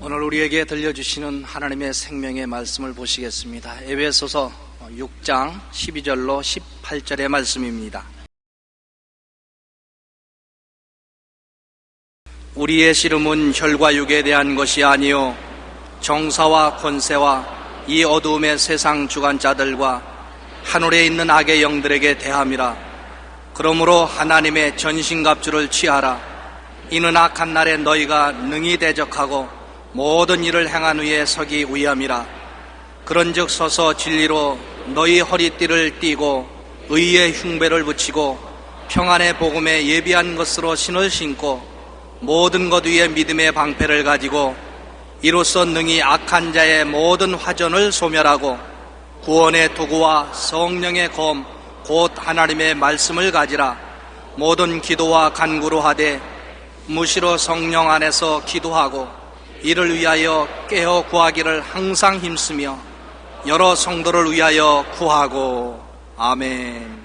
오늘 우리에게 들려주시는 하나님의 생명의 말씀을 보시겠습니다. 에베소서 6장 12절로 18절의 말씀입니다. 우리의 씨름은 혈과 육에 대한 것이 아니요 정사와 권세와 이 어두움의 세상 주관자들과 하늘에 있는 악의 영들에게 대함이라. 그러므로 하나님의 전신갑주를 취하라. 이는 악한 날에 너희가 능히 대적하고 모든 일을 행한 후에 서기 위함이라. 그런즉 서서 진리로 너희 허리띠를 띠고 의의 흉배를 붙이고 평안의 복음에 예비한 것으로 신을 신고 모든 것 위에 믿음의 방패를 가지고 이로써 능히 악한 자의 모든 화전을 소멸하고 구원의 도구와 성령의 검 곧 하나님의 말씀을 가지라. 모든 기도와 간구로 하되 무시로 성령 안에서 기도하고 이를 위하여 깨어 구하기를 항상 힘쓰며 여러 성도를 위하여 구하고. 아멘.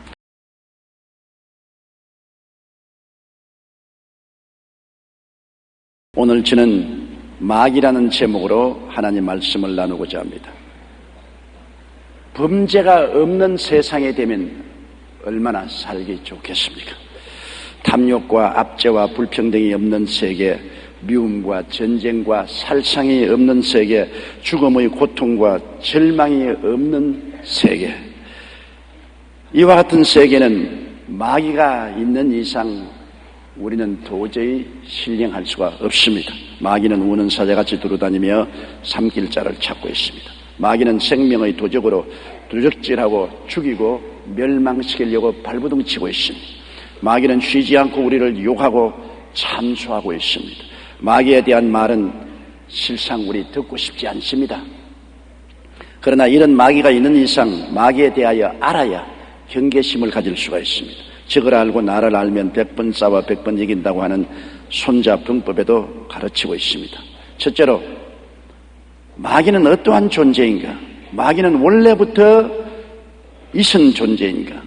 오늘 저는 마귀라는 제목으로 하나님 말씀을 나누고자 합니다. 범죄가 없는 세상에 되면 얼마나 살기 좋겠습니까? 탐욕과 압제와 불평등이 없는 세계, 미움과 전쟁과 살상이 없는 세계, 죽음의 고통과 절망이 없는 세계. 이와 같은 세계는 마귀가 있는 이상 우리는 도저히 신령할 수가 없습니다. 마귀는 우는 사자같이 두루다니며 삼킬 자를 찾고 있습니다. 마귀는 생명의 도적으로 도적질하고 죽이고 멸망시키려고 발버둥치고 있습니다. 마귀는 쉬지 않고 우리를 유혹하고 참수하고 있습니다. 마귀에 대한 말은 실상 우리 듣고 싶지 않습니다. 그러나 이런 마귀가 있는 이상 마귀에 대하여 알아야 경계심을 가질 수가 있습니다. 적을 알고 나를 알면 100번 싸워 100번 이긴다고 하는 손자병법에도 가르치고 있습니다. 첫째로, 마귀는 어떠한 존재인가? 마귀는 원래부터 있은 존재인가?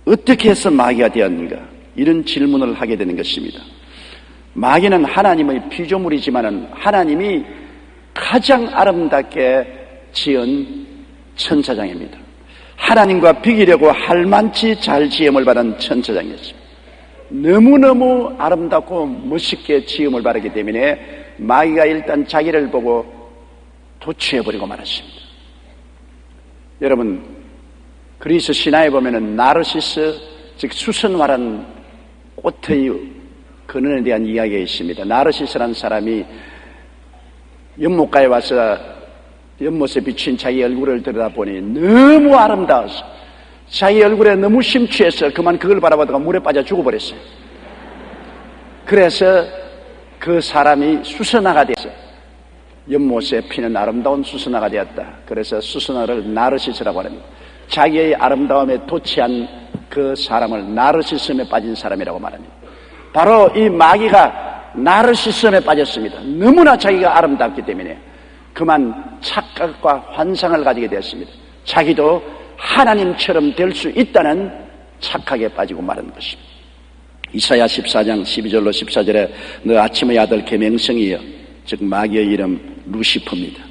어떻게 해서 마귀가 되었는가? 이런 질문을 하게 되는 것입니다. 마귀는 하나님의 피조물이지만 하나님이 가장 아름답게 지은 천사장입니다. 하나님과 비기려고 할만치 잘 지음을 받은 천사장이었습니다. 너무너무 아름답고 멋있게 지음을 받았기 때문에 마귀가 일단 자기를 보고 도취해버리고 말았습니다. 여러분, 그리스 신화에 보면은 나르시스, 즉 수선화란 꽃의 근원에 대한 이야기가 있습니다. 나르시스라는 사람이 연못가에 와서 연못에 비친 자기 얼굴을 들여다보니 너무 아름다워서 자기 얼굴에 너무 심취해서 그만 그걸 바라보다가 물에 빠져 죽어버렸어요. 그래서 그 사람이 수선화가 됐어요. 연못에 피는 아름다운 수선화가 되었다. 그래서 수선화를 나르시스라고 합니다. 자기의 아름다움에 도취한 그 사람을 나르시즘에 빠진 사람이라고 말합니다. 바로 이 마귀가 나르시즘에 빠졌습니다. 너무나 자기가 아름답기 때문에 그만 착각과 환상을 가지게 되었습니다. 자기도 하나님처럼 될 수 있다는 착각에 빠지고 마는 것입니다. 이사야 14장 12절로 14절에 너 아침의 아들 계명성이여, 즉 마귀의 이름 루시퍼입니다.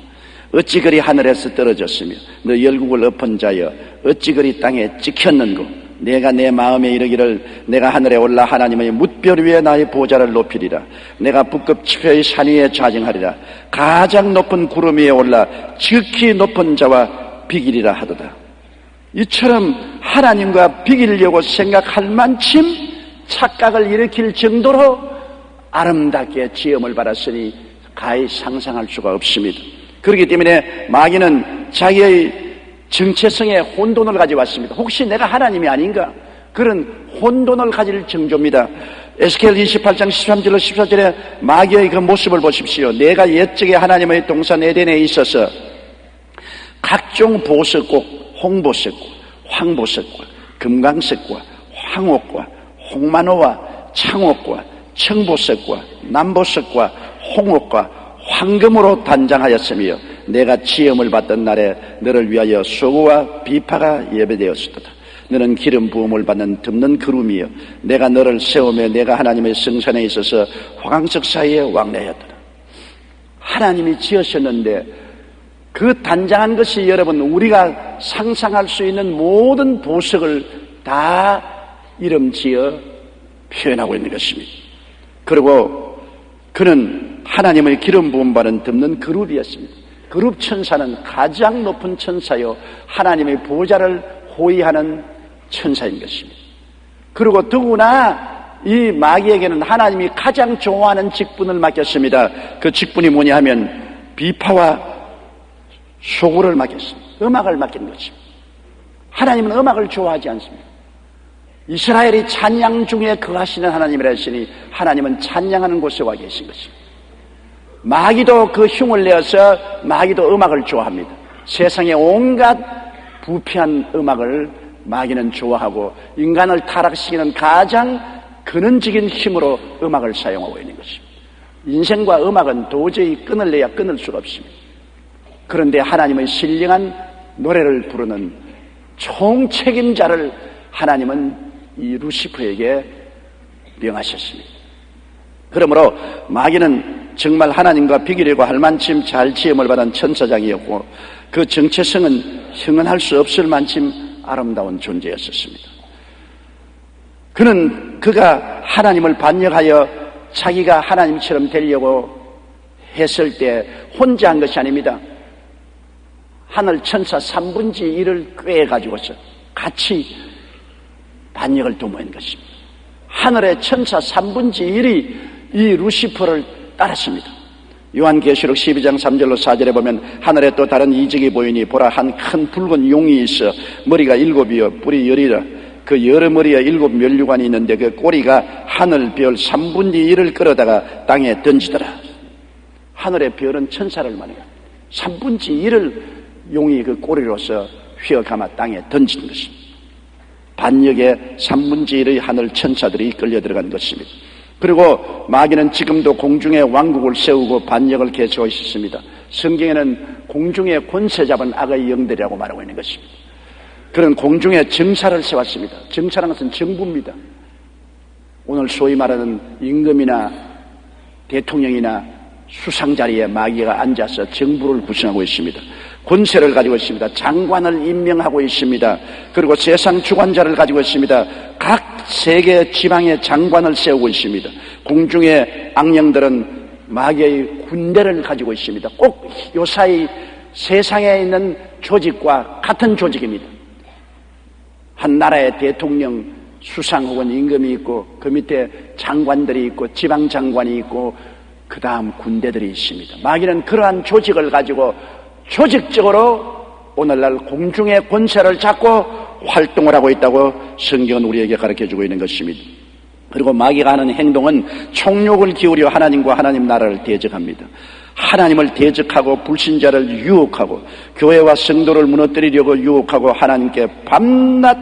어찌 그리 하늘에서 떨어졌으며 너 열국을 엎은 자여 어찌 그리 땅에 찍혔는고, 내가 내 마음에 이르기를 내가 하늘에 올라 하나님의 뭇별 위에 나의 보좌를 높이리라. 내가 북극 지표의 산 위에 좌정하리라. 가장 높은 구름 위에 올라 지극히 높은 자와 비기리라 하도다. 이처럼 하나님과 비기려고 생각할 만큼 착각을 일으킬 정도로 아름답게 지음을 받았으니 가히 상상할 수가 없습니다. 그렇기 때문에 마귀는 자기의 정체성에 혼돈을 가져왔습니다. 혹시 내가 하나님이 아닌가? 그런 혼돈을 가질 정조입니다. 에스겔 28장 13절로 14절에 마귀의 그 모습을 보십시오. 내가 옛적에 하나님의 동산 에덴에 있어서 각종 보석꽃, 홍보석과 황보석과 금강석과 황옥과 홍만호와 창옥과 청보석과 남보석과 홍옥과 황금으로 단장하였으며 내가 지음을 받던 날에 너를 위하여 소고와 비파가 예배되었으도다. 너는 기름 부음을 받는 듭는 그룹이여 내가 너를 세우며 내가 하나님의 성산에 있어서 화강석 사이에 왕래하였더라. 하나님이 지으셨는데 그 단장한 것이 여러분 우리가 상상할 수 있는 모든 보석을 다 이름 지어 표현하고 있는 것입니다. 그리고 그는 하나님의 기름 부음 받은 듭는 그룹이었습니다. 그룹 천사는 가장 높은 천사요 하나님의 보좌를 호위하는 천사인 것입니다. 그리고 더구나 이 마귀에게는 하나님이 가장 좋아하는 직분을 맡겼습니다. 그 직분이 뭐냐 하면 비파와 소구를 맡겼습니다. 음악을 맡긴 것입니다. 하나님은 음악을 좋아하지 않습니다. 이스라엘이 찬양 중에 거하시는 하나님이라 했으니 하나님은 찬양하는 곳에 와 계신 것입니다. 마귀도 그 흉을 내어서 마귀도 음악을 좋아합니다. 세상의 온갖 부패한 음악을 마귀는 좋아하고 인간을 타락시키는 가장 근원적인 힘으로 음악을 사용하고 있는 것입니다. 인생과 음악은 도저히 끈을 내야 끊을 수가 없습니다. 그런데 하나님의 신령한 노래를 부르는 총책임자를 하나님은 이 루시퍼에게 명하셨습니다. 그러므로 마귀는 정말 하나님과 비교되고 할 만큼 잘 지음을 받은 천사장이었고 그 정체성은 형언할 수 없을 만큼 아름다운 존재였었습니다. 그가 하나님을 반역하여 자기가 하나님처럼 되려고 했을 때 혼자 한 것이 아닙니다. 하늘 천사 3분의 1을 꿰가지고서 같이 반역을 도모한 것입니다. 하늘의 천사 3분의 1이 이 루시퍼를 따랐습니다. 요한계시록 12장 3절로 4절에 보면 하늘에 또 다른 이적이 보이니 보라 한 큰 붉은 용이 있어 머리가 7이요 뿔이 10이라 그 여러 머리에 7 면류관이 있는데 그 꼬리가 하늘 별 3분의 1을 끌어다가 땅에 던지더라. 하늘의 별은 천사를 말해요. 3분의 1을 용이 그 꼬리로서 휘어감아 땅에 던진 것입니다. 반역의 3분의 1의 하늘 천사들이 끌려 들어간 것입니다. 그리고 마귀는 지금도 공중에 왕국을 세우고 반역을 계속하고 있습니다. 성경에는 공중에 권세 잡은 악의 영들이라고 말하고 있는 것입니다. 그런 공중에 정사를 세웠습니다. 정사라는 것은 정부입니다. 오늘 소위 말하는 임금이나 대통령이나 수상자리에 마귀가 앉아서 정부를 구성하고 있습니다. 권세를 가지고 있습니다. 장관을 임명하고 있습니다. 그리고 세상 주관자를 가지고 있습니다. 각 세계 지방의 장관을 세우고 있습니다. 공중의 악령들은 마귀의 군대를 가지고 있습니다. 꼭 요사이 세상에 있는 조직과 같은 조직입니다. 한 나라의 대통령, 수상 혹은 임금이 있고 그 밑에 장관들이 있고 지방장관이 있고 그 다음 군대들이 있습니다. 마귀는 그러한 조직을 가지고 조직적으로 오늘날 공중의 권세를 잡고 활동을 하고 있다고 성경은 우리에게 가르쳐주고 있는 것입니다. 그리고 마귀가 하는 행동은 총력을 기울여 하나님과 하나님 나라를 대적합니다. 하나님을 대적하고 불신자를 유혹하고 교회와 성도를 무너뜨리려고 유혹하고 하나님께 밤낮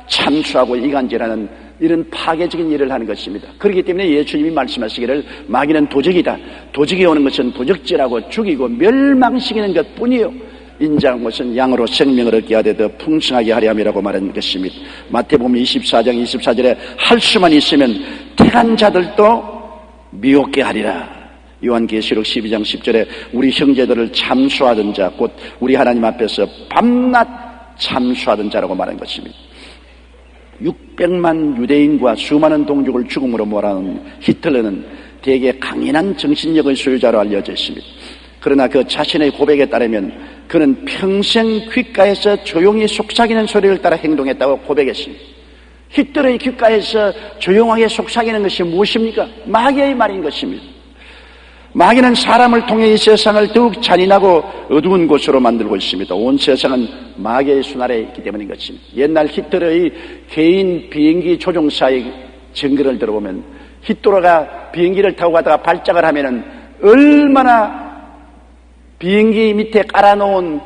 참수하고 이간질하는 이런 파괴적인 일을 하는 것입니다. 그렇기 때문에 예수님이 말씀하시기를 마귀는 도적이다. 도적이 오는 것은 도적질하고 죽이고 멸망시키는 것뿐이요 인자한 것은 양으로 생명을 얻게 하되 더 풍성하게 하려 함이라고 말한 것입니다. 마태복음 24장 24절에 할 수만 있으면 택한 자들도 미혹게 하리라. 요한계시록 12장 10절에 우리 형제들을 참수하던 자 곧 우리 하나님 앞에서 밤낮 참수하던 자라고 말한 것입니다. 600만 유대인과 수많은 동족을 죽음으로 몰아넣은 히틀러는 대개 강인한 정신력의 소유자로 알려져 있습니다. 그러나 그 자신의 고백에 따르면 그는 평생 귓가에서 조용히 속삭이는 소리를 따라 행동했다고 고백했습니다. 히틀러의 귓가에서 조용하게 속삭이는 것이 무엇입니까? 마귀의 말인 것입니다. 마귀는 사람을 통해 이 세상을 더욱 잔인하고 어두운 곳으로 만들고 있습니다. 온 세상은 마귀의 손아래에 있기 때문인 것입니다. 옛날 히틀러의 개인 비행기 조종사의 증거를 들어보면 히틀러가 비행기를 타고 가다가 발작을 하면은 얼마나 비행기 밑에 깔아놓은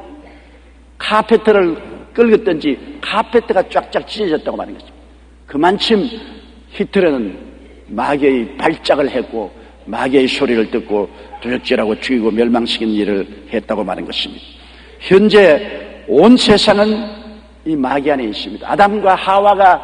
카페트를 끌었던지 카페트가 쫙쫙 찢어졌다고 말하는 것입니다. 그만큼 히틀러는 마귀의 발작을 했고 마귀의 소리를 듣고 도적질하고 죽이고 멸망시킨 일을 했다고 말한 것입니다. 현재 온 세상은 이 마귀 안에 있습니다. 아담과 하와가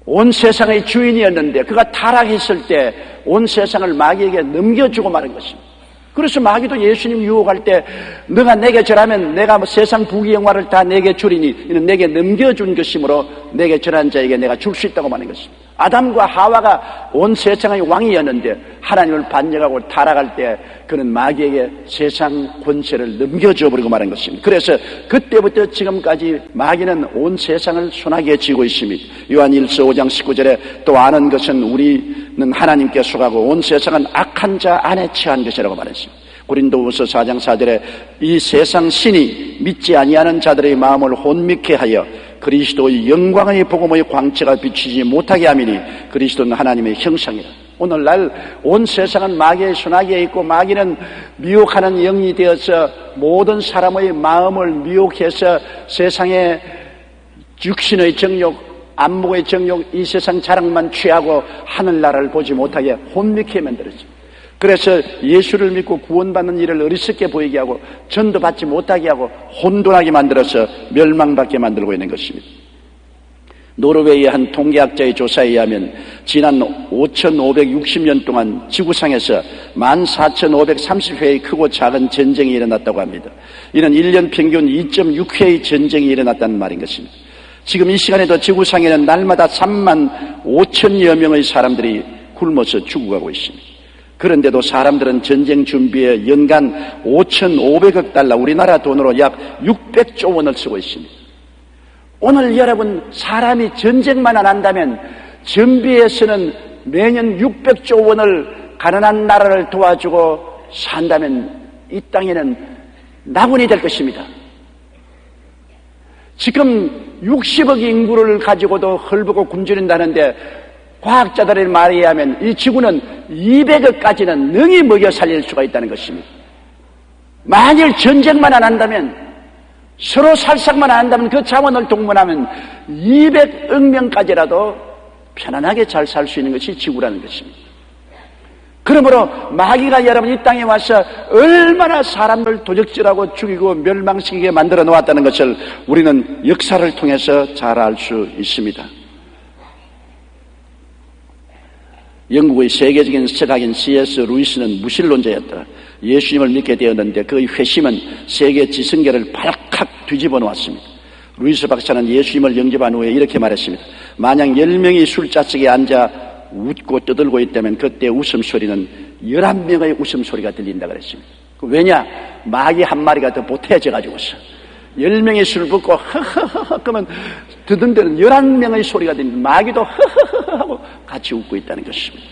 온 세상의 주인이었는데 그가 타락했을 때 온 세상을 마귀에게 넘겨주고 마는 것입니다. 그래서 마귀도 예수님 유혹할 때 너가 내게 절하면 내가 세상 부귀영화를 다 내게 주리니 이는 내게 넘겨준 것이므로 내게 절한 자에게 내가 줄 수 있다고 말하는 것입니다. 아담과 하와가 온 세상의 왕이었는데 하나님을 반역하고 타락할 때 그는 마귀에게 세상 권세를 넘겨줘 버리고 말한 것입니다. 그래서 그때부터 지금까지 마귀는 온 세상을 손아귀에 쥐고 있습니다. 요한 1서 5장 19절에 또 아는 것은 우리는 하나님께 속하고 온 세상은 악한 자 안에 처한 것이라고 말했습니다. 고린도후서 4장 4절에 이 세상 신이 믿지 아니하는 자들의 마음을 혼미케 하여 그리스도의 영광의 복음의 광채가 비치지 못하게 함이니 그리스도는 하나님의 형상이라. 오늘날 온 세상은 마귀의 손아귀에 있고 마귀는 미혹하는 영이 되어서 모든 사람의 마음을 미혹해서 세상의 육신의 정욕, 안목의 정욕, 이 세상 자랑만 취하고 하늘나라를 보지 못하게 혼미케 만들었습니다. 그래서 예수를 믿고 구원받는 일을 어리석게 보이게 하고 전도받지 못하게 하고 혼돈하게 만들어서 멸망받게 만들고 있는 것입니다. 노르웨이의 한 통계학자의 조사에 의하면 지난 5,560년 동안 지구상에서 14,530회의 크고 작은 전쟁이 일어났다고 합니다. 이는 1년 평균 2.6회의 전쟁이 일어났다는 말인 것입니다. 지금 이 시간에도 지구상에는 날마다 3만 5천여 명의 사람들이 굶어서 죽어가고 있습니다. 그런데도 사람들은 전쟁 준비에 연간 5,500억 달러, 우리나라 돈으로 약 600조 원을 쓰고 있습니다. 오늘 여러분 사람이 전쟁만 안 한다면 전비에서는 매년 600조 원을 가난한 나라를 도와주고 산다면 이 땅에는 낙원이 될 것입니다. 지금 60억 인구를 가지고도 헐벗고 굶주린다는데 과학자들의 말에 의하면 이 지구는 200억까지는 능히 먹여 살릴 수가 있다는 것입니다. 만일 전쟁만 안 한다면, 서로 살상만 안 한다면, 그 자원을 동원하면 200억 명까지라도 편안하게 잘 살 수 있는 것이 지구라는 것입니다. 그러므로 마귀가 여러분 이 땅에 와서 얼마나 사람을 도적질하고 죽이고 멸망시키게 만들어 놓았다는 것을 우리는 역사를 통해서 잘 알 수 있습니다. 영국의 세계적인 서각인 C.S. 루이스는 무신론자였다. 예수님을 믿게 되었는데 그의 회심은 세계 지성계를 발칵 뒤집어 놓았습니다. 루이스 박사는 예수님을 영접한 후에 이렇게 말했습니다. 만약 10명이 술자석에 앉아 웃고 떠들고 있다면 그때 웃음소리는 11명의 웃음소리가 들린다 그랬습니다. 왜냐? 마귀 한 마리가 더 보태져 가지고서 10명이 술 붓고 허허허 그러면 듣는 데는 11명의 소리가 들립니다. 마귀도 허허허 하고 같이 웃고 있다는 것입니다.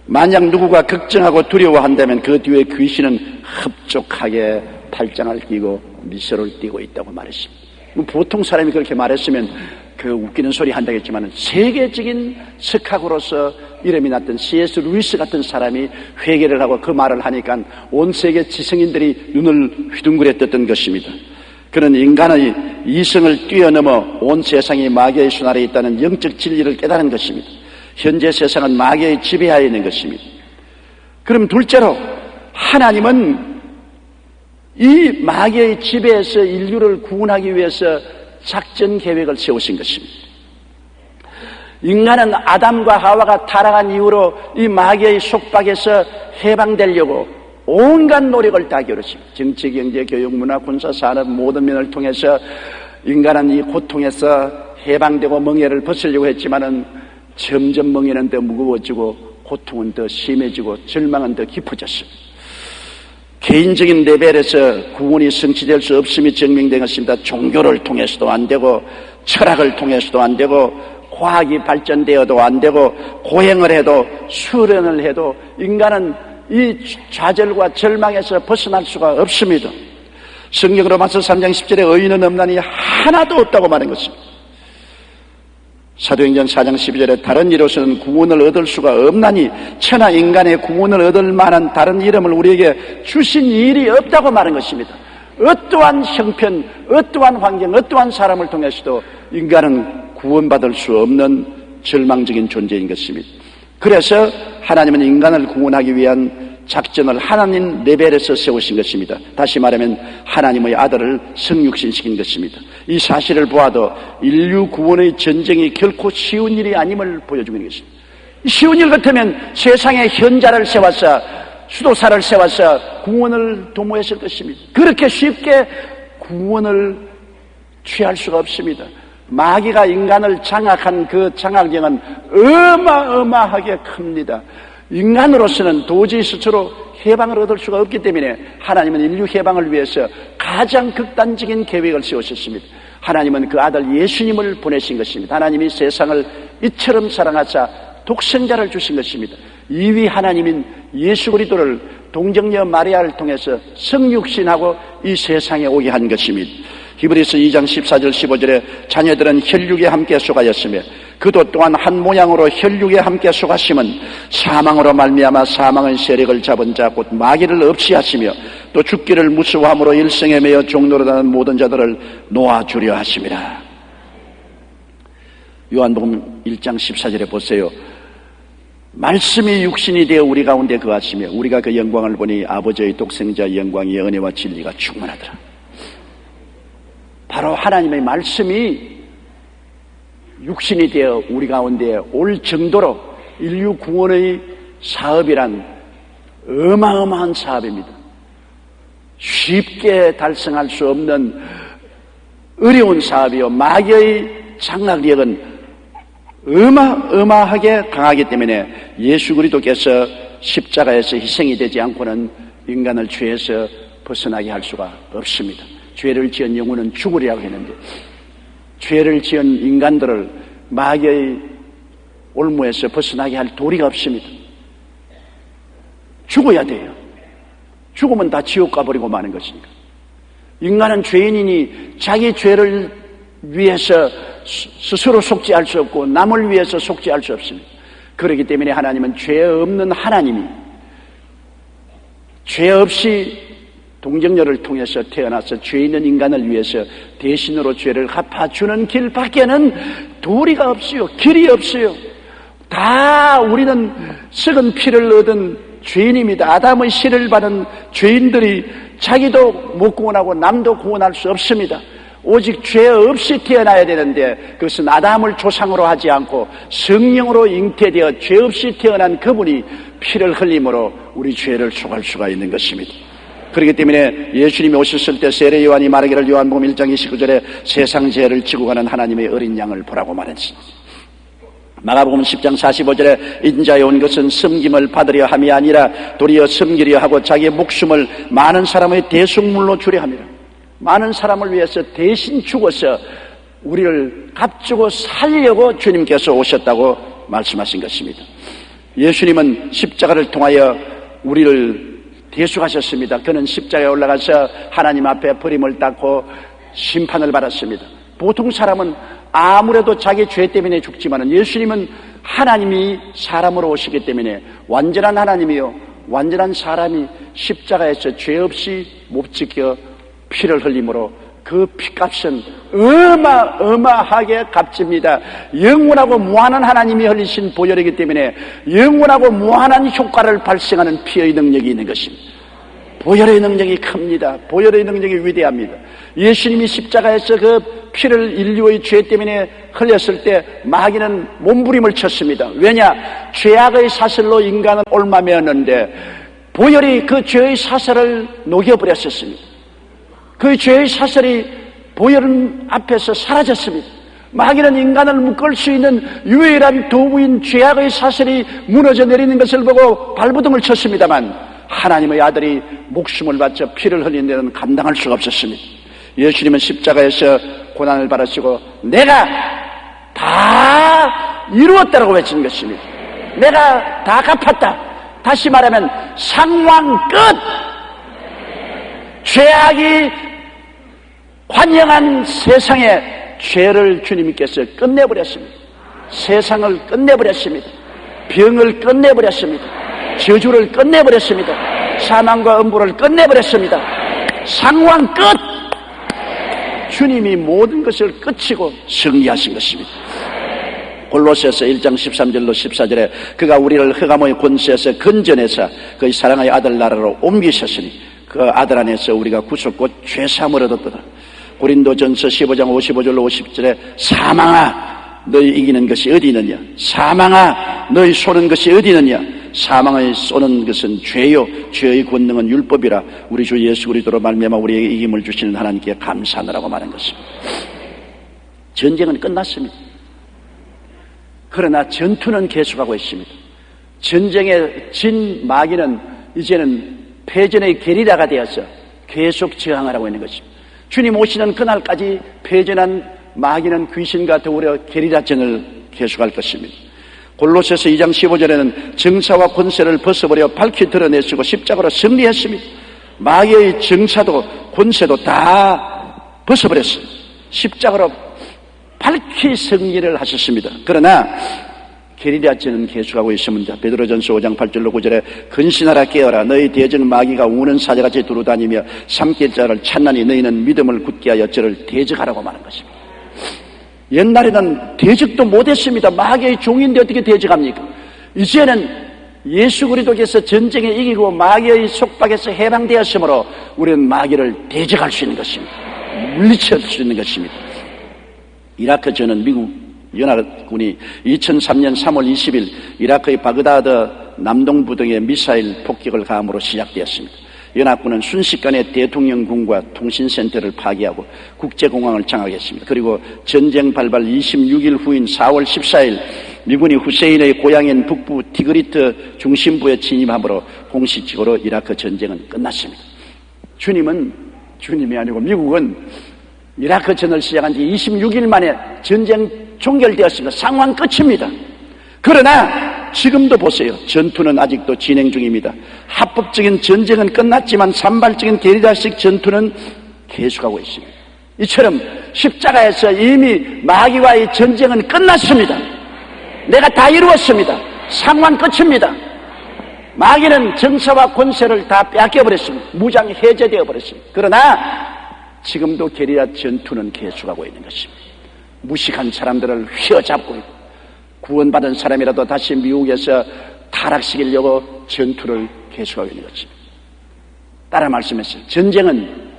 만약 누구가 걱정하고 두려워한다면 그 뒤에 귀신은 흡족하게 팔짱을 끼고 미소를 띠고 있다고 말했습니다. 보통 사람이 그렇게 말했으면 그 웃기는 소리 한다겠지만 세계적인 석학으로서 이름이 났던 C.S. 루이스 같은 사람이 회개를 하고 그 말을 하니까 온 세계 지성인들이 눈을 휘둥그레 떴던 것입니다. 그는 인간의 이성을 뛰어넘어 온 세상이 마귀의 손 아래에 있다는 영적 진리를 깨달은 것입니다. 현재 세상은 마귀의 지배하에 있는 것입니다. 그럼 둘째로 하나님은 이 마귀의 지배에서 인류를 구원하기 위해서 작전 계획을 세우신 것입니다. 인간은 아담과 하와가 타락한 이후로 이 마귀의 속박에서 해방되려고 온갖 노력을 다 기울였습니다. 정치, 경제, 교육, 문화, 군사, 산업 모든 면을 통해서 인간은 이 고통에서 해방되고 멍에를 벗으려고 했지만은 점점 멍에는 더 무거워지고 고통은 더 심해지고 절망은 더 깊어졌습니다. 개인적인 레벨에서 구원이 성취될 수 없음이 증명된 것입니다. 종교를 통해서도 안 되고 철학을 통해서도 안 되고 과학이 발전되어도 안 되고 고행을 해도 수련을 해도 인간은 이 좌절과 절망에서 벗어날 수가 없습니다. 성경 로마서 3장 10절에 의인은 없나니 하나도 없다고 말한 것입니다. 사도행전 4장 12절에 다른 이로서는 구원을 얻을 수가 없나니 천하 인간의 구원을 얻을 만한 다른 이름을 우리에게 주신 일이 없다고 말한 것입니다. 어떠한 형편, 어떠한 환경, 어떠한 사람을 통해서도 인간은 구원받을 수 없는 절망적인 존재인 것입니다. 그래서 하나님은 인간을 구원하기 위한 작전을 하나님 레벨에서 세우신 것입니다. 다시 말하면 하나님의 아들을 성육신시킨 것입니다. 이 사실을 보아도 인류 구원의 전쟁이 결코 쉬운 일이 아님을 보여주고 있는 것입니다. 쉬운 일 같으면 세상에 현자를 세워서 수도사를 세워서 구원을 도모했을 것입니다. 그렇게 쉽게 구원을 취할 수가 없습니다. 마귀가 인간을 장악한 그 장악력은 어마어마하게 큽니다. 인간으로서는 도저히 스스로 해방을 얻을 수가 없기 때문에 하나님은 인류 해방을 위해서 가장 극단적인 계획을 세우셨습니다. 하나님은 그 아들 예수님을 보내신 것입니다. 하나님이 세상을 이처럼 사랑하사 독생자를 주신 것입니다. 이위 하나님인 예수 그리스도를 동정녀 마리아를 통해서 성육신하고 이 세상에 오게 한 것입니다. 히브리서 2장 14절 15절에 자녀들은 혈육에 함께 속하였으며 그도 또한 한 모양으로 혈육에 함께 속하심은 사망으로 말미암아 사망의 세력을 잡은 자 곧 마귀를 없이 하시며 또 죽기를 무서워함으로 일생에 매여 종노릇하는 모든 자들을 놓아주려 하심이라. 요한복음 1장 14절에 보세요. 말씀이 육신이 되어 우리 가운데 거하시며 우리가 그 영광을 보니 아버지의 독생자 영광이 은혜와 진리가 충만하더라. 바로 하나님의 말씀이 육신이 되어 우리 가운데 올 정도로 인류 구원의 사업이란 어마어마한 사업입니다. 쉽게 달성할 수 없는 어려운 사업이요, 마귀의 장악력은 어마어마하게 강하기 때문에 예수 그리스도께서 십자가에서 희생이 되지 않고는 인간을 죄에서 벗어나게 할 수가 없습니다. 죄를 지은 영혼은 죽으리라고 했는데 죄를 지은 인간들을 마귀의 올무에서 벗어나게 할 도리가 없습니다. 죽어야 돼요. 죽으면 다 지옥 가버리고 마는 것이니까. 인간은 죄인이니 자기 죄를 위해서 스스로 속죄할 수 없고 남을 위해서 속죄할 수 없습니다. 그렇기 때문에 하나님은 죄 없는 하나님이 죄 없이 동정녀를 통해서 태어나서 죄 있는 인간을 위해서 대신으로 죄를 갚아주는 길 밖에는 도리가 없어요. 길이 없어요. 다 우리는 썩은 피를 얻은 죄인입니다. 아담의 씨를 받은 죄인들이 자기도 못 구원하고 남도 구원할 수 없습니다. 오직 죄 없이 태어나야 되는데 그것은 아담을 조상으로 하지 않고 성령으로 잉태되어 죄 없이 태어난 그분이 피를 흘림으로 우리 죄를 속할 수가 있는 것입니다. 그렇기 때문에 예수님이 오셨을 때 세례 요한이 말하기를 요한복음 1장 29절에 세상 죄를 지고 가는 하나님의 어린 양을 보라고 말했습니다. 마가복음 10장 45절에 인자에 온 것은 섬김을 받으려 함이 아니라 도리어 섬기려 하고 자기의 목숨을 많은 사람의 대속물로 주려 함이라. 많은 사람을 위해서 대신 죽어서 우리를 값주고 살려고 주님께서 오셨다고 말씀하신 것입니다. 예수님은 십자가를 통하여 우리를 대속하셨습니다. 그는 십자가에 올라가서 하나님 앞에 버림을 닦고 심판을 받았습니다. 보통 사람은 아무래도 자기 죄 때문에 죽지만 예수님은 하나님이 사람으로 오시기 때문에 완전한 하나님이요 완전한 사람이 십자가에서 죄 없이 못 지켜 피를 흘림으로 그 피값은 어마어마하게 값집니다. 영원하고 무한한 하나님이 흘리신 보혈이기 때문에 영원하고 무한한 효과를 발생하는 피의 능력이 있는 것입니다. 보혈의 능력이 큽니다. 보혈의 능력이 위대합니다. 예수님이 십자가에서 그 피를 인류의 죄 때문에 흘렸을 때 마귀는 몸부림을 쳤습니다. 왜냐? 죄악의 사슬로 인간을 얽매었는데 보혈이 그 죄의 사슬을 녹여버렸었습니다. 그 죄의 사슬이 보혈 앞에서 사라졌습니다. 마귀는 인간을 묶을 수 있는 유일한 도구인 죄악의 사슬이 무너져 내리는 것을 보고 발부둥을 쳤습니다만 하나님의 아들이 목숨을 바쳐 피를 흘린 데는 감당할 수가 없었습니다. 예수님은 십자가에서 고난을 받으시고 내가 다 이루었다라고 외친 것입니다. 내가 다 갚았다. 다시 말하면 상황 끝! 죄악이 환영한 세상에 죄를 주님께서 끝내버렸습니다. 세상을 끝내버렸습니다. 병을 끝내버렸습니다. 저주를 끝내버렸습니다. 사망과 음부를 끝내버렸습니다. 상황 끝! 주님이 모든 것을 끝이고 승리하신 것입니다. 골로새서 1장 13절로 14절에 그가 우리를 흑암의 권세에서 건져내서 그의 사랑의 아들 나라로 옮기셨으니 그 아들 안에서 우리가 구속곧 죄사함을 얻었도다. 고린도전서 15장 55절로 50절에 사망아 너희 이기는 것이 어디 있느냐, 사망아 너희 쏘는 것이 어디 있느냐, 사망을 쏘는 것은 죄요 죄의 권능은 율법이라 우리 주 예수 그리스도로 말미암아 우리에게 이김을 주시는 하나님께 감사하느라고 말한 것입니다. 전쟁은 끝났습니다. 그러나 전투는 계속하고 있습니다. 전쟁에 진 마귀는 이제는 패전의 게리라가 되어서 계속 저항을 하고 있는 것입니다. 주님 오시는 그날까지 패전한 마귀는 귀신과 더불어 게리라전을 계속할 것입니다. 골로새서 2장 15절에는 정사와 권세를 벗어버려 밝히 드러내시고 십자가로 승리했습니다. 마귀의 정사도 권세도 다 벗어버렸어요. 십자가로 밝히 승리를 하셨습니다. 그러나 게리라전은 계속하고 있습니다. 베드로전서 5장 8절로 9절에 근신하라 깨어라 너희 대적 마귀가 우는 사자같이 두루다니며 삼킬 자를 찾나니 너희는 믿음을 굳게 하여 저를 대적하라고 말한 것입니다. 옛날에는 대적도 못했습니다. 마귀의 종인데 어떻게 대적합니까? 이제는 예수 그리스도께서 전쟁에 이기고 마귀의 속박에서 해방되었으므로 우리는 마귀를 대적할 수 있는 것입니다. 물리칠 수 있는 것입니다. 이라크전은 미국 연합군이 2003년 3월 20일 이라크의 바그다드 남동부 등의 미사일 폭격을 가함으로 시작되었습니다. 연합군은 순식간에 대통령궁과 통신센터를 파괴하고 국제공항을 장악했습니다. 그리고 전쟁 발발 26일 후인 4월 14일 미군이 후세인의 고향인 북부 티그리트 중심부에 진입함으로 공식적으로 이라크 전쟁은 끝났습니다. 주님이 아니고 미국은 이라크 전을 시작한 지 26일 만에 전쟁 종결되었습니다. 상황 끝입니다. 그러나 지금도 보세요. 전투는 아직도 진행 중입니다. 합법적인 전쟁은 끝났지만 산발적인 게리라식 전투는 계속하고 있습니다. 이처럼 십자가에서 이미 마귀와의 전쟁은 끝났습니다. 내가 다 이루었습니다. 상황 끝입니다. 마귀는 정사와 권세를 다 빼앗겨버렸습니다. 무장 해제되어 버렸습니다. 그러나 지금도 게리라 전투는 계속하고 있는 것입니다. 무식한 사람들을 휘어잡고 있고 구원받은 사람이라도 다시 미국에서 타락시키려고 전투를 계속하고 있는 것입니다. 따라 말씀했어요. 전쟁은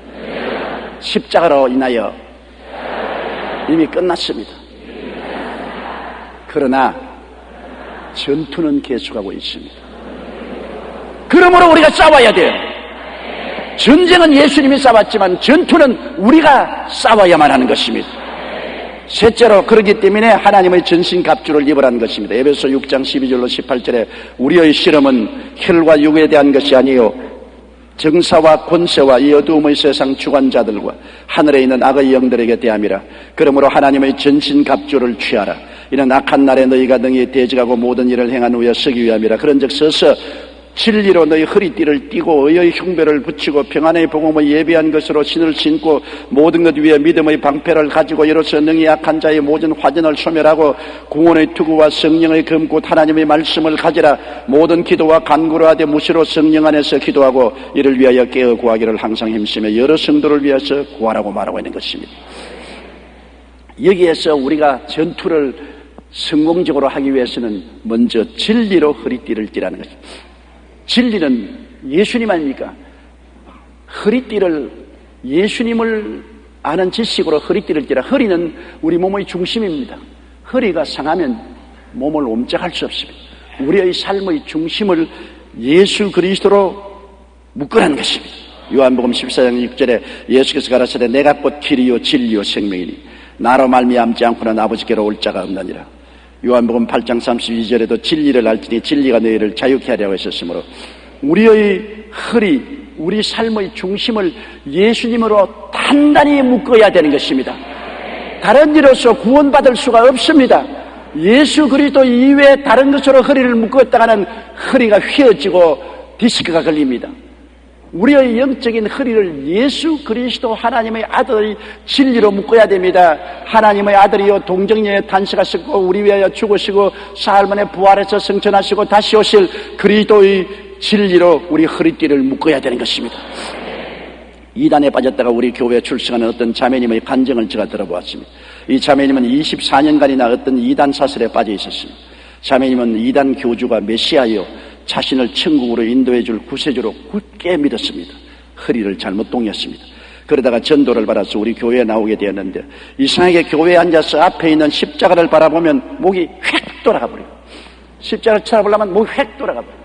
십자가로 인하여 이미 끝났습니다. 그러나 전투는 계속하고 있습니다. 그러므로 우리가 싸워야 돼요. 전쟁은 예수님이 싸웠지만 전투는 우리가 싸워야만 하는 것입니다. 셋째로 그렇기 때문에 하나님의 전신갑주를 입으라는 것입니다. 에베소 6장 12절로 18절에 우리의 실험은 혈과 육에 대한 것이 아니요 정사와 권세와 이 어두움의 세상 주관자들과 하늘에 있는 악의 영들에게 대함이라. 그러므로 하나님의 전신갑주를 취하라. 이는 악한 날에 너희가 능히 대적하고 모든 일을 행한 후에 서기 위함이라. 그런즉 서서 진리로 너희 허리띠를 띠고 의의 흉배를 붙이고 평안의 복음을 예비한 것으로 신을 신고 모든 것 위에 믿음의 방패를 가지고 이로써 능히 악한 자의 모든 화전을 소멸하고 구원의 투구와 성령의 검고 하나님의 말씀을 가지라. 모든 기도와 간구로 하되 무시로 성령 안에서 기도하고 이를 위하여 깨어 구하기를 항상 힘쓰며 여러 성도를 위해서 구하라고 말하고 있는 것입니다. 여기에서 우리가 전투를 성공적으로 하기 위해서는 먼저 진리로 허리띠를 띠라는 것입니다. 진리는 예수님 아닙니까? 허리띠를 예수님을 아는 지식으로 허리띠를 띠라. 허리는 우리 몸의 중심입니다. 허리가 상하면 몸을 옴짝할 수 없습니다. 우리의 삶의 중심을 예수 그리스도로 묶으라는 것입니다. 요한복음 14장 6절에 예수께서 가라사대 내가 곧 길이요 진리요 생명이니 나로 말미암지 않고는 아버지께로 올 자가 없느니라. 요한복음 8장 32절에도 진리를 알지니 진리가 너희를 자유케 하려고 했었으므로 우리의 허리, 우리 삶의 중심을 예수님으로 단단히 묶어야 되는 것입니다. 다른 일로서 구원받을 수가 없습니다. 예수 그리스도 이외에 다른 것으로 허리를 묶었다가는 허리가 휘어지고 디스크가 걸립니다. 우리의 영적인 허리를 예수 그리스도 하나님의 아들의 진리로 묶어야 됩니다. 하나님의 아들이요 동정녀의 탄생하시고 우리 위하여 죽으시고 사흘 만에 부활해서 승천하시고 다시 오실 그리스도의 진리로 우리 허리띠를 묶어야 되는 것입니다. 이단에 빠졌다가 우리 교회에 출석하는 어떤 자매님의 간증을 제가 들어보았습니다. 이 자매님은 24년간이나 어떤 이단 사슬에 빠져 있었습니다. 자매님은 이단 교주가 메시아여 자신을 천국으로 인도해 줄 구세주로 굳게 믿었습니다. 허리를 잘못 동였습니다. 그러다가 전도를 받아서 우리 교회에 나오게 되었는데 이상하게 교회에 앉아서 앞에 있는 십자가를 바라보면 목이 휙 돌아가 버려요. 십자가를 쳐다보려면 목이 휙 돌아가 버려요.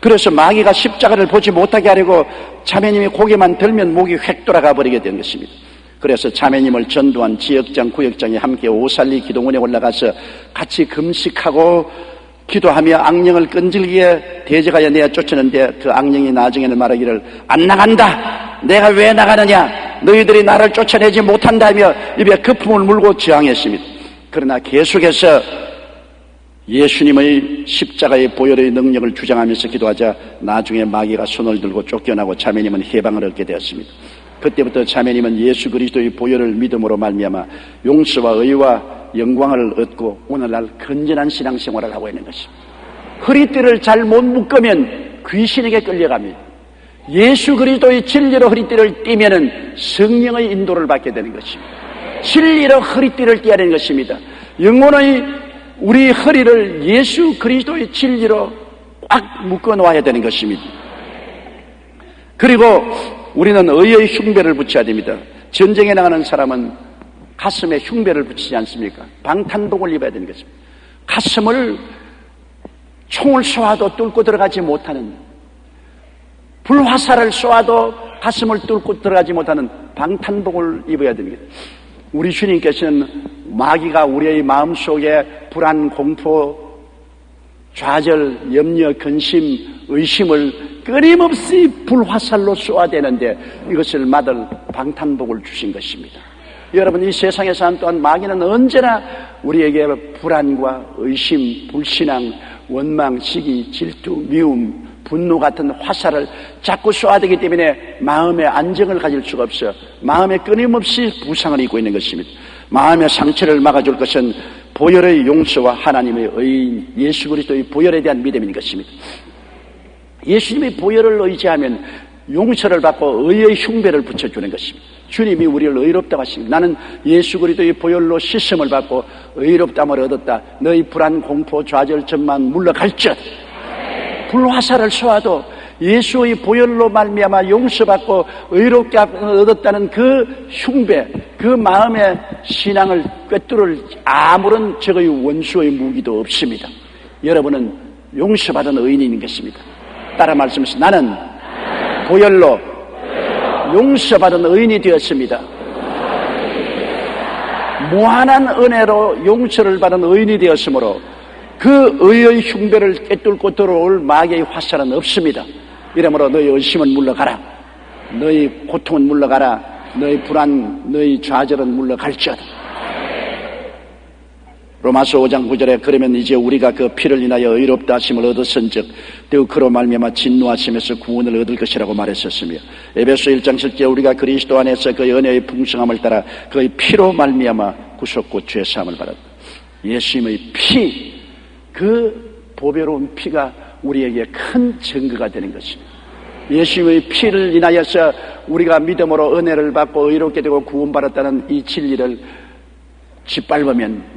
그래서 마귀가 십자가를 보지 못하게 하려고 자매님이 고개만 들면 목이 휙 돌아가 버리게 된 것입니다. 그래서 자매님을 전도한 지역장, 구역장이 함께 오살리 기도원에 올라가서 같이 금식하고 기도하며 악령을 끈질기게 대적하여 내어 쫓았는데 그 악령이 나중에는 말하기를 안 나간다. 내가 왜 나가느냐. 너희들이 나를 쫓아내지 못한다며 입에 거품을 물고 저항했습니다. 그러나 계속해서 예수님의 십자가의 보혈의 능력을 주장하면서 기도하자 나중에 마귀가 손을 들고 쫓겨나고 자매님은 해방을 얻게 되었습니다. 그때부터 자매님은 예수 그리스도의 보혈을 믿음으로 말미암아 용서와 의와 영광을 얻고 오늘날 건전한 신앙생활을 하고 있는 것입니다. 허리띠를 잘 못 묶으면 귀신에게 끌려갑니다. 예수 그리스도의 진리로 허리띠를 띠면은 성령의 인도를 받게 되는 것입니다. 진리로 허리띠를 띠어야 되는 것입니다. 영혼의 우리 허리를 예수 그리스도의 진리로 꽉 묶어 놓아야 되는 것입니다. 그리고 우리는 의의 흉배를 붙여야 됩니다. 전쟁에 나가는 사람은 가슴에 흉배를 붙이지 않습니까? 방탄복을 입어야 되는 것입니다. 가슴을 총을 쏘아도 뚫고 들어가지 못하는, 불화살을 쏘아도 가슴을 뚫고 들어가지 못하는 방탄복을 입어야 됩니다. 우리 주님께서는 마귀가 우리의 마음속에 불안, 공포, 좌절, 염려, 근심, 의심을 끊임없이 불화살로 쏘아대는데 이것을 막을 방탄복을 주신 것입니다. 여러분, 이 세상에 사는 또한 마귀는 언제나 우리에게 불안과 의심, 불신앙, 원망, 시기, 질투, 미움, 분노 같은 화살을 자꾸 쏘아대기 때문에 마음의 안정을 가질 수가 없어 마음에 끊임없이 부상을 입고 있는 것입니다. 마음의 상처를 막아줄 것은 보혈의 용서와 하나님의 의인 예수 그리스도의 보혈에 대한 믿음인 것입니다. 예수님의 보혈을 의지하면 용서를 받고 의의 흉배를 붙여주는 것입니다. 주님이 우리를 의롭다고 하십니다. 나는 예수 그리스도의 보혈로 씻음을 받고 의롭다함을 얻었다. 너희 불안, 공포, 좌절, 전망 물러갈지어다. 불화살을 쏘아도 예수의 보혈로 말미암아 용서받고 의롭게 얻었다는 그 흉배, 그 마음의 신앙을 꿰뚫을 아무런 적의 원수의 무기도 없습니다. 여러분은 용서받은 의인인 것입니다. 따라 말씀하시죠. 나는 보혈로 용서받은 의인이 되었습니다. 무한한 은혜로 용서를 받은 의인이 되었으므로 그 의의 흉배를 꿰뚫고 들어올 마귀의 화살은 없습니다. 이러므로 너희 의심은 물러가라. 너희 고통은 물러가라. 너희 불안, 너희 좌절은 물러갈지어다. 로마서 5장 9절에 그러면 이제 우리가 그 피를 인하여 의롭다 하심을 얻었은즉 또 그로 말미암아 진노하심에서 구원을 얻을 것이라고 말했었으며 에베소 1장 7절에 우리가 그리스도 안에서 그의 은혜의 풍성함을 따라 그의 피로 말미암아 구속고 죄사함을 받았다. 예수님의 피, 그 보배로운 피가 우리에게 큰 증거가 되는 것입니다. 예수님의 피를 인하여서 우리가 믿음으로 은혜를 받고 의롭게 되고 구원받았다는 이 진리를 짓밟으면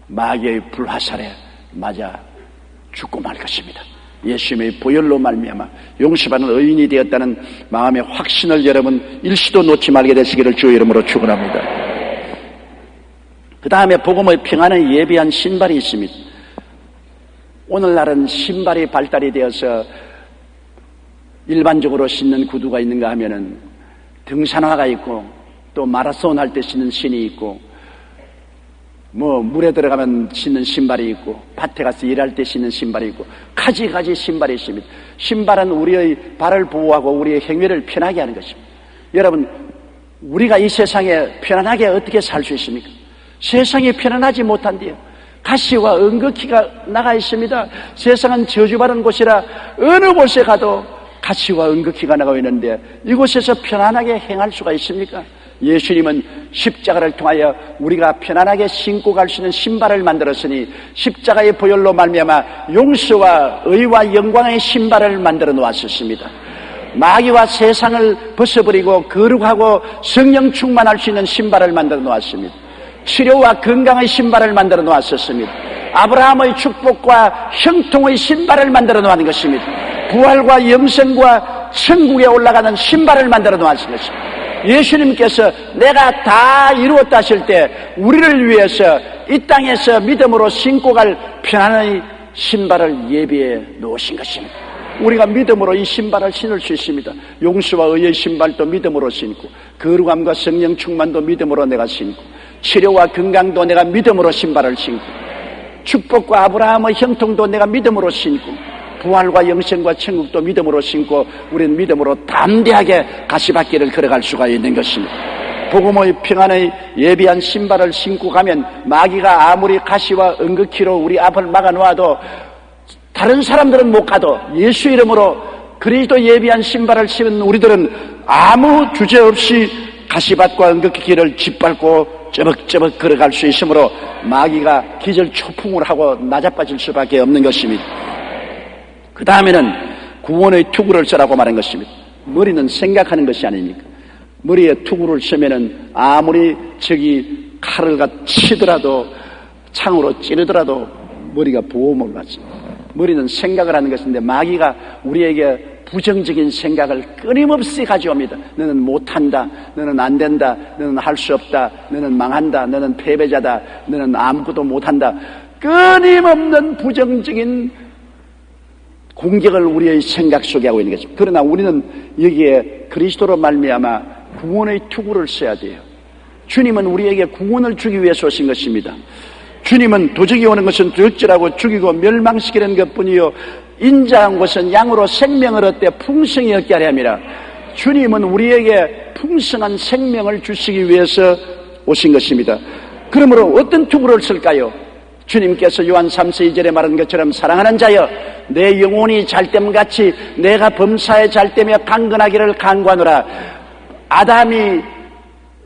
마귀의 불화살에 맞아 죽고 말 것입니다. 예수님의 보혈로 말미암아 용서받는 의인이 되었다는 마음의 확신을 여러분 일시도 놓지 말게 되시기를 주의 이름으로 축원합니다. 그 다음에 복음의 평안을 예비한 신발이 있습니다. 오늘날은 신발이 발달이 되어서 일반적으로 신는 구두가 있는가 하면은 등산화가 있고 또 마라톤 할 때 신는 신이 있고 물에 들어가면 신는 신발이 있고 밭에 가서 일할 때 신는 신발이 있고 가지가지 신발이 있습니다. 신발은 우리의 발을 보호하고 우리의 행위를 편하게 하는 것입니다. 여러분, 우리가 이 세상에 편안하게 어떻게 살 수 있습니까? 세상이 편안하지 못한데요. 가시와 은거키가 나가 있습니다. 세상은 저주받은 곳이라 어느 곳에 가도 가시와 은거키가 나가 있는데 이곳에서 편안하게 행할 수가 있습니까? 예수님은 십자가를 통하여 우리가 편안하게 신고 갈 수 있는 신발을 만들었으니 십자가의 보혈로 말미암아 용서와 의와 영광의 신발을 만들어 놓았었습니다. 마귀와 세상을 벗어버리고 거룩하고 성령 충만할 수 있는 신발을 만들어 놓았습니다. 치료와 건강의 신발을 만들어 놓았었습니다. 아브라함의 축복과 형통의 신발을 만들어 놓은 것입니다. 부활과 영생과 천국에 올라가는 신발을 만들어 놓은 것입니다. 예수님께서 내가 다 이루었다 하실 때 우리를 위해서 이 땅에서 믿음으로 신고 갈 평안의 신발을 예비해 놓으신 것입니다. 우리가 믿음으로 이 신발을 신을 수 있습니다. 용서와 의의 신발도 믿음으로 신고, 거룩함과 성령 충만도 믿음으로 내가 신고, 치료와 건강도 내가 믿음으로 신발을 신고, 축복과 아브라함의 형통도 내가 믿음으로 신고, 부활과 영생과 천국도 믿음으로 신고, 우리는 믿음으로 담대하게 가시밭길을 걸어갈 수가 있는 것입니다. 복음의 평안의 예비한 신발을 신고 가면 마귀가 아무리 가시와 은극히로 우리 앞을 막아놓아도, 다른 사람들은 못 가도 예수 이름으로 그리스도 예비한 신발을 신은 우리들은 아무 주제 없이 가시밭과 은극히 길을 짓밟고 쩌벅쩌벅 걸어갈 수 있으므로 마귀가 기절초풍을 하고 나자빠질 수밖에 없는 것입니다. 그 다음에는 구원의 투구를 쓰라고 말한 것입니다. 머리는 생각하는 것이 아닙니까? 머리에 투구를 쓰면은 아무리 적이 칼을 치더라도, 창으로 찌르더라도 머리가 보호막을 받습니다. 머리는 생각을 하는 것인데 마귀가 우리에게 부정적인 생각을 끊임없이 가져옵니다. 너는 못한다, 너는 안 된다, 너는 할 수 없다, 너는 망한다, 너는 패배자다, 너는 아무것도 못한다. 끊임없는 부정적인 공격을 우리의 생각 속에 하고 있는 것입니다. 그러나 우리는 여기에 그리스도로 말미암아 구원의 투구를 써야 돼요. 주님은 우리에게 구원을 주기 위해서 오신 것입니다. 주님은 도적이 오는 것은 적절하고 죽이고 멸망시키는 것뿐이요 인자한 것은 양으로 생명을 얻되 풍성히 얻게 하려 함이라. 주님은 우리에게 풍성한 생명을 주시기 위해서 오신 것입니다. 그러므로 어떤 투구를 쓸까요? 주님께서 요한 3서 2절에 말한 것처럼 사랑하는 자여 내 영혼이 잘됨같이 내가 범사에 잘되며 강건하기를 간구하노라. 아담이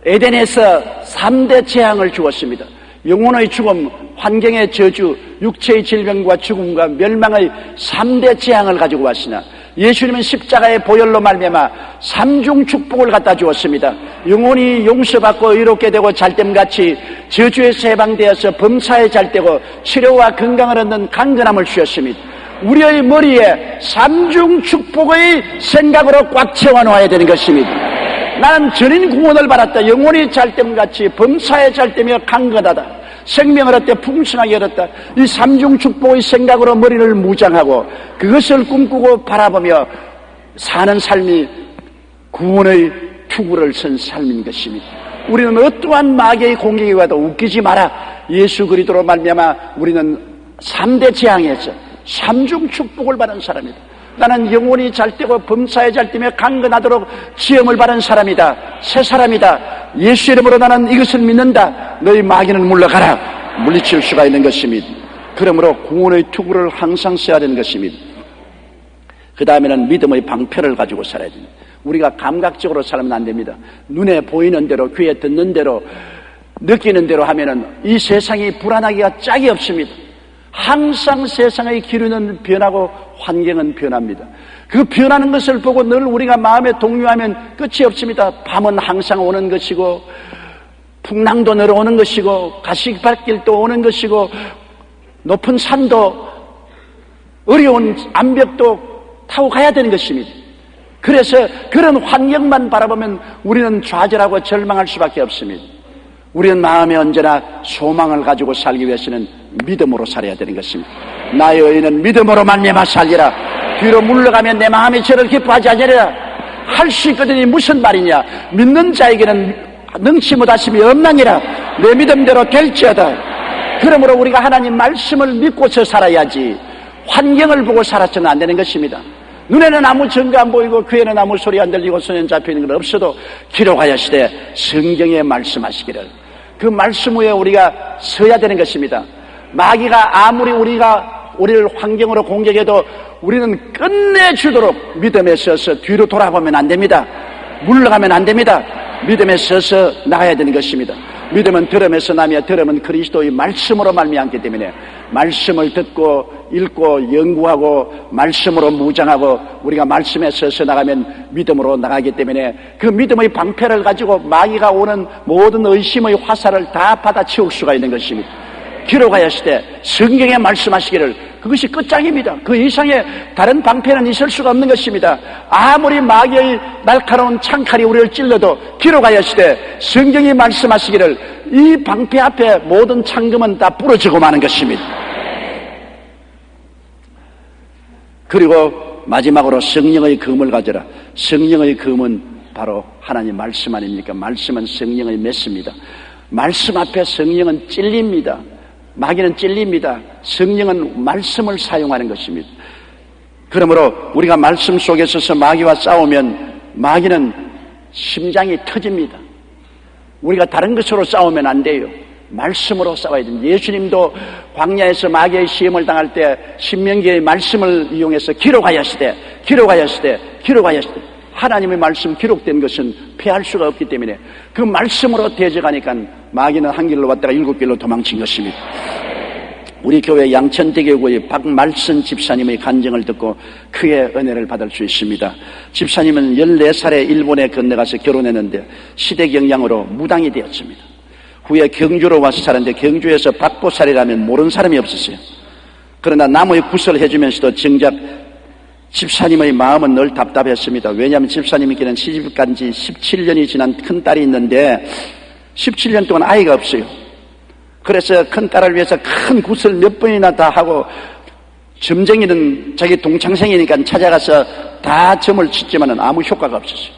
에덴에서 3대 재앙을 주었습니다. 영혼의 죽음, 환경의 저주, 육체의 질병과 죽음과 멸망의 3대 재앙을 가지고 왔으나 예수님은 십자가의 보혈로 말미암아 3중 축복을 갖다 주었습니다. 영혼이 용서받고 의롭게 되고 잘됨같이 저주에서 해방되어서 범사에 잘되고 치료와 건강을 얻는 강건함을 주셨습니다. 우리의 머리에 3중 축복의 생각으로 꽉 채워놓아야 되는 것입니다. 나는 전인 구원을 받았다. 영혼이 잘됨같이 범사에 잘되며 강건하다. 생명을 얻되 풍성하게 얻었다. 이 삼중 축복의 생각으로 머리를 무장하고 그것을 꿈꾸고 바라보며 사는 삶이 구원의 투구를 쓴 삶인 것입니다. 우리는 어떠한 마귀의 공격이 와도 웃기지 마라. 예수 그리스도로 말미암아 우리는 3대 재앙에서 3중 축복을 받은 사람이다. 나는 영혼이 잘되고 범사에 잘되며 강건하도록 지음을 받은 사람이다. 새 사람이다. 예수 이름으로 나는 이것을 믿는다. 너희 마귀는 물러가라. 물리칠 수가 있는 것입니다. 그러므로 구원의 투구를 항상 써야 되는 것입니다. 그 다음에는 믿음의 방편을 가지고 살아야 됩니다. 우리가 감각적으로 살면 안 됩니다. 눈에 보이는 대로, 귀에 듣는 대로, 느끼는 대로 하면은 이 세상이 불안하기가 짝이 없습니다. 항상 세상의 기류는 변하고 환경은 변합니다. 그 변하는 것을 보고 늘 우리가 마음에 동요하면 끝이 없습니다. 밤은 항상 오는 것이고 풍랑도 내려오는 것이고 가시밭길도 오는 것이고 높은 산도 어려운 암벽도 타고 가야 되는 것입니다. 그래서 그런 환경만 바라보면 우리는 좌절하고 절망할 수밖에 없습니다. 우리는 마음에 언제나 소망을 가지고 살기 위해서는 믿음으로 살아야 되는 것입니다. 나의 의인은 믿음으로 말미암아 살리라. 뒤로 물러가면 내 마음이 저를 기뻐하지 않으리라. 할 수 있거든이 무슨 말이냐. 믿는 자에게는 능치 못하심이 없나니라. 내 믿음대로 될지어다. 그러므로 우리가 하나님 말씀을 믿고서 살아야지 환경을 보고 살아서는 안 되는 것입니다. 눈에는 아무 증거 안 보이고 귀에는 아무 소리 안 들리고 손에 잡히는 건 없어도 기록하였으되 성경에 말씀하시기를 그 말씀 위에 우리가 서야 되는 것입니다. 마귀가 아무리 우리를 환경으로 공격해도 우리는 끝내주도록 믿음에 서서 뒤로 돌아보면 안 됩니다. 물러가면 안 됩니다. 믿음에 서서 나가야 되는 것입니다. 믿음은 들음에서 나며 들음은 그리스도의 말씀으로 말미암기 때문에 말씀을 듣고 읽고 연구하고 말씀으로 무장하고 우리가 말씀에 서서 나가면 믿음으로 나가기 때문에 그 믿음의 방패를 가지고 마귀가 오는 모든 의심의 화살을 다 받아치울 수가 있는 것입니다. 기록하였으되 성경에 말씀하시기를 그것이 끝장입니다. 그 이상의 다른 방패는 있을 수가 없는 것입니다. 아무리 마귀의 날카로운 창칼이 우리를 찔러도 기록하였으되 성경이 말씀하시기를 이 방패 앞에 모든 창금은 다 부러지고 마는 것입니다. 그리고 마지막으로 성령의 검을 가져라. 성령의 검은 바로 하나님 말씀 아닙니까? 말씀은 성령의 메스입니다. 말씀 앞에 성령은 찔립니다. 마귀는 찔립니다. 성령은 말씀을 사용하는 것입니다. 그러므로 우리가 말씀 속에 서서 마귀와 싸우면 마귀는 심장이 터집니다. 우리가 다른 것으로 싸우면 안 돼요. 말씀으로 싸워야 됩니다. 예수님도 광야에서 마귀의 시험을 당할 때 신명기의 말씀을 이용해서 기록하였으되 하나님의 말씀 기록된 것은 피할 수가 없기 때문에 그 말씀으로 대적하니까 마귀는 한 길로 왔다가 7길로 도망친 것입니다. 우리 교회 양천대교구의 박말순 집사님의 간증을 듣고 크게 은혜를 받을 수 있습니다. 집사님은 14살에 일본에 건너가서 결혼했는데 시대 경향으로 무당이 되었습니다. 후에 경주로 와서 살았는데 경주에서 박보살이라면 모르는 사람이 없었어요. 그러나 남의 구설을 해주면서도 정작 집사님의 마음은 늘 답답했습니다. 왜냐하면 집사님께는 시집간 지 17년이 지난 큰딸이 있는데 17년 동안 아이가 없어요. 그래서 큰딸을 위해서 큰 굿을 몇 번이나 다 하고 점쟁이는 자기 동창생이니까 찾아가서 다 점을 쳤지만 아무 효과가 없었어요.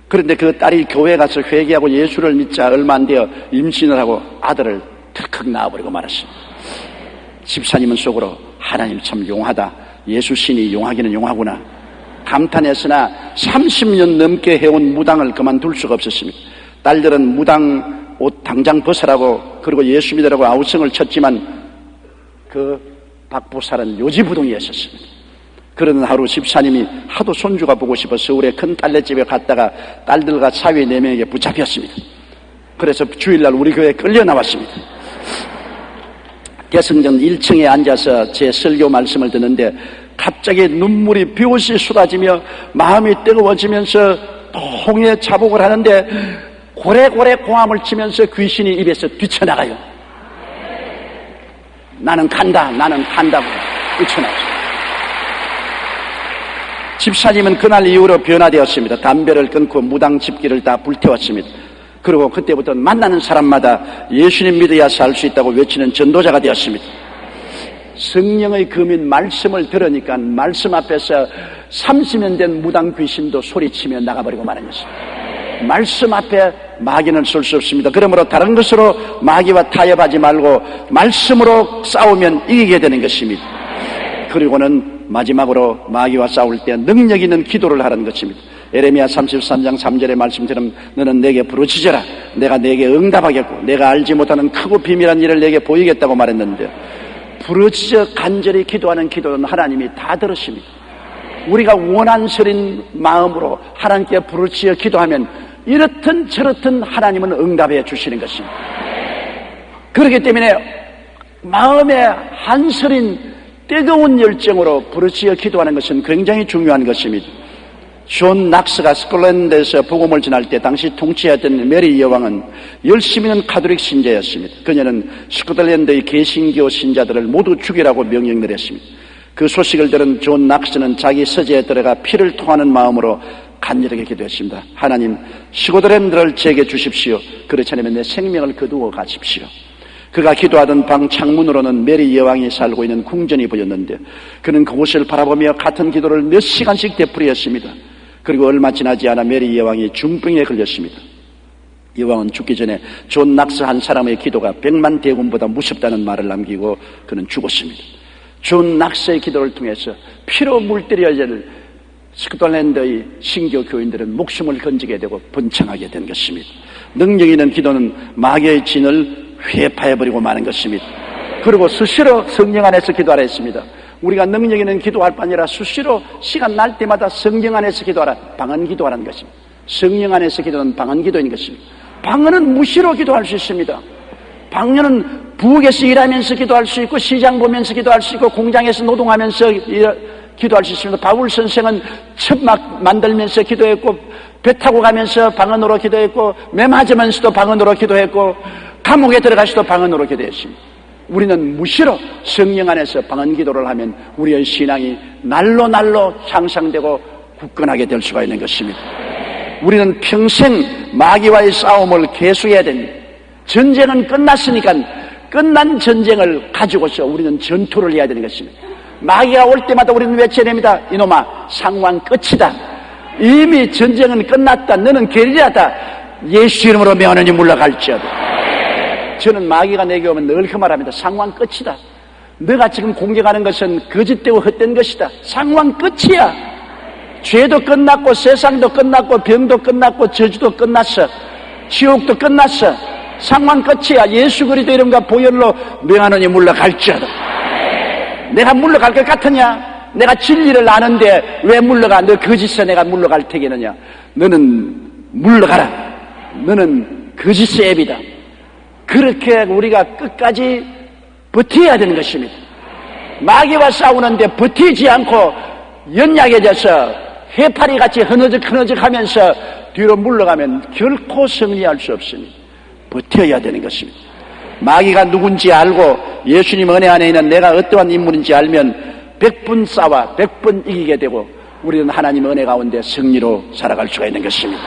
그런데 그 딸이 교회 가서 회개하고 예수를 믿자 얼마 안 되어 임신을 하고 아들을 턱 낳아버리고 말았습니다. 집사님은 속으로 하나님 참 용하다. 예수 신이 용하기는 용하구나 감탄했으나 30년 넘게 해온 무당을 그만둘 수가 없었습니다. 딸들은 무당 옷 당장 벗으라고 그리고 예수 믿으라고 아우성을 쳤지만 그 박보살은 요지부동이었습니다. 그러는 하루 집사님이 하도 손주가 보고 싶어 서울에 큰 딸내집에 갔다가 딸들과 사위 4명에게 붙잡혔습니다. 그래서 주일날 우리 교회에 끌려 나왔습니다. 대성전 1층에 앉아서 제 설교 말씀을 듣는데 갑자기 눈물이 비옷이 쏟아지며 마음이 뜨거워지면서 통에 자복을 하는데 고래고래 고함을 치면서 귀신이 입에서 뛰쳐나가요. 나는 간다고 뛰쳐나갔어요. 집사님은 그날 이후로 변화되었습니다. 담배를 끊고 무당 집기를 다 불태웠습니다. 그리고 그때부터 만나는 사람마다 예수님 믿어야 살 수 있다고 외치는 전도자가 되었습니다. 성령의 검인 말씀을 들으니까 말씀 앞에서 30년 된 무당 귀신도 소리치며 나가버리고 마는 것입니다. 말씀 앞에 마귀는 쏠 수 없습니다. 그러므로 다른 것으로 마귀와 타협하지 말고 말씀으로 싸우면 이기게 되는 것입니다. 그리고는 마지막으로 마귀와 싸울 때 능력 있는 기도를 하라는 것입니다. 에레미야 33장 3절의 말씀처럼 너는 내게 부르짖어라. 내가 내게 응답하겠고 내가 알지 못하는 크고 비밀한 일을 내게 보이겠다고 말했는데 부르짖어 간절히 기도하는 기도는 하나님이 다 들으십니다. 우리가 원한스러운 마음으로 하나님께 부르짖어 기도하면 이렇든 저렇든 하나님은 응답해 주시는 것입니다. 그렇기 때문에 마음에 한스린 뜨거운 열정으로 부르짖어 기도하는 것은 굉장히 중요한 것입니다. 존 낙스가 스콜랜드에서 복음을 전할 때 당시 통치했던 메리 여왕은 열심히 있는 카톨릭 신자였습니다. 그녀는 스코틀랜드의 개신교 신자들을 모두 죽이라고 명령을 했습니다. 그 소식을 들은 존 낙스는 자기 서재에 들어가 피를 토하는 마음으로 간절하게 기도했습니다. 하나님, 스코틀랜드를 제게 주십시오. 그렇지 않으면 내 생명을 거두어 가십시오. 그가 기도하던 방 창문으로는 메리 여왕이 살고 있는 궁전이 보였는데 그는 그곳을 바라보며 같은 기도를 몇 시간씩 되풀이했습니다. 그리고 얼마 지나지 않아 메리 여왕이 중병에 걸렸습니다. 여왕은 죽기 전에 존 낙스 한 사람의 기도가 100만 대군보다 무섭다는 말을 남기고 그는 죽었습니다. 존 낙스의 기도를 통해서 피로 물들여야 될 스코틀랜드의 신교 교인들은 목숨을 건지게 되고 번창하게 된 것입니다. 능력 있는 기도는 마귀의 진을 회파해버리고 마는 것입니다. 그리고 수시로 성령 안에서 기도하라 했습니다. 우리가 능력 있는 기도할 뿐 아니라 수시로 시간 날 때마다 성령 안에서 기도하라, 방언 기도하라는 것입니다. 성령 안에서 기도는 방언 기도인 것입니다. 방언은 무시로 기도할 수 있습니다. 방언은 부엌에서 일하면서 기도할 수 있고, 시장 보면서 기도할 수 있고, 공장에서 노동하면서 기도할 수 있습니다. 바울 선생은 첩막 만들면서 기도했고, 배 타고 가면서 방언으로 기도했고, 매 맞으면서도 방언으로 기도했고, 감옥에 들어가서도 방언으로 기도했습니다. 우리는 무시로 성령 안에서 방언 기도를 하면 우리의 신앙이 날로 향상되고 굳건하게 될 수가 있는 것입니다. 우리는 평생 마귀와의 싸움을 계속해야 됩니다. 전쟁은 끝났으니까 끝난 전쟁을 가지고서 우리는 전투를 해야 되는 것입니다. 마귀가 올 때마다 우리는 외쳐야 됩니다. 이놈아, 상황 끝이다. 이미 전쟁은 끝났다. 너는 게리라다. 예수 이름으로 명하노니 물러갈지어다. 저는 마귀가 내게 오면 늘 그 말합니다. 상황 끝이다. 너가 지금 공격하는 것은 거짓되고 헛된 것이다. 상황 끝이야. 죄도 끝났고, 세상도 끝났고, 병도 끝났고, 저주도 끝났어. 지옥도 끝났어. 상황 끝이야. 예수 그리스도 이름과 보혈로 명하노니 물러갈지어다. 내가 물러갈 것 같으냐? 내가 진리를 아는데 왜 물러가? 너 거짓에 내가 물러갈 테겠느냐? 너는 물러가라. 너는 거짓의 앱이다. 그렇게 우리가 끝까지 버텨야 되는 것입니다. 마귀와 싸우는데 버티지 않고 연약해져서 해파리같이 흐느적 하면서 뒤로 물러가면 결코 승리할 수 없습니다. 버텨야 되는 것입니다. 마귀가 누군지 알고 예수님 은혜 안에 있는 내가 어떠한 인물인지 알면 100번 싸워 100번 이기게 되고 우리는 하나님 은혜 가운데 승리로 살아갈 수가 있는 것입니다.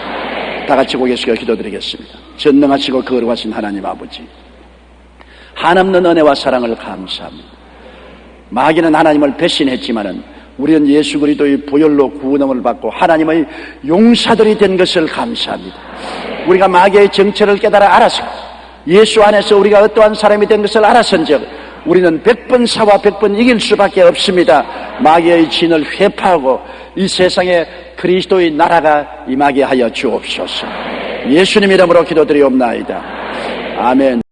다 같이 고개 숙여 기도드리겠습니다. 전능하시고 거룩하신 하나님 아버지, 한없는 은혜와 사랑을 감사합니다. 마귀는 하나님을 배신했지만은 우리는 예수 그리스도의 보혈로 구원을 받고 하나님의 용사들이 된 것을 감사합니다. 우리가 마귀의 정체를 깨달아 알아서 예수 안에서 우리가 어떠한 사람이 된 것을 알았은즉 우리는 100번 싸워 100번 이길 수밖에 없습니다. 마귀의 진을 회파하고 이 세상에 그리스도의 나라가 임하게 하여 주옵소서. 예수님 이름으로 기도드리옵나이다. 아멘.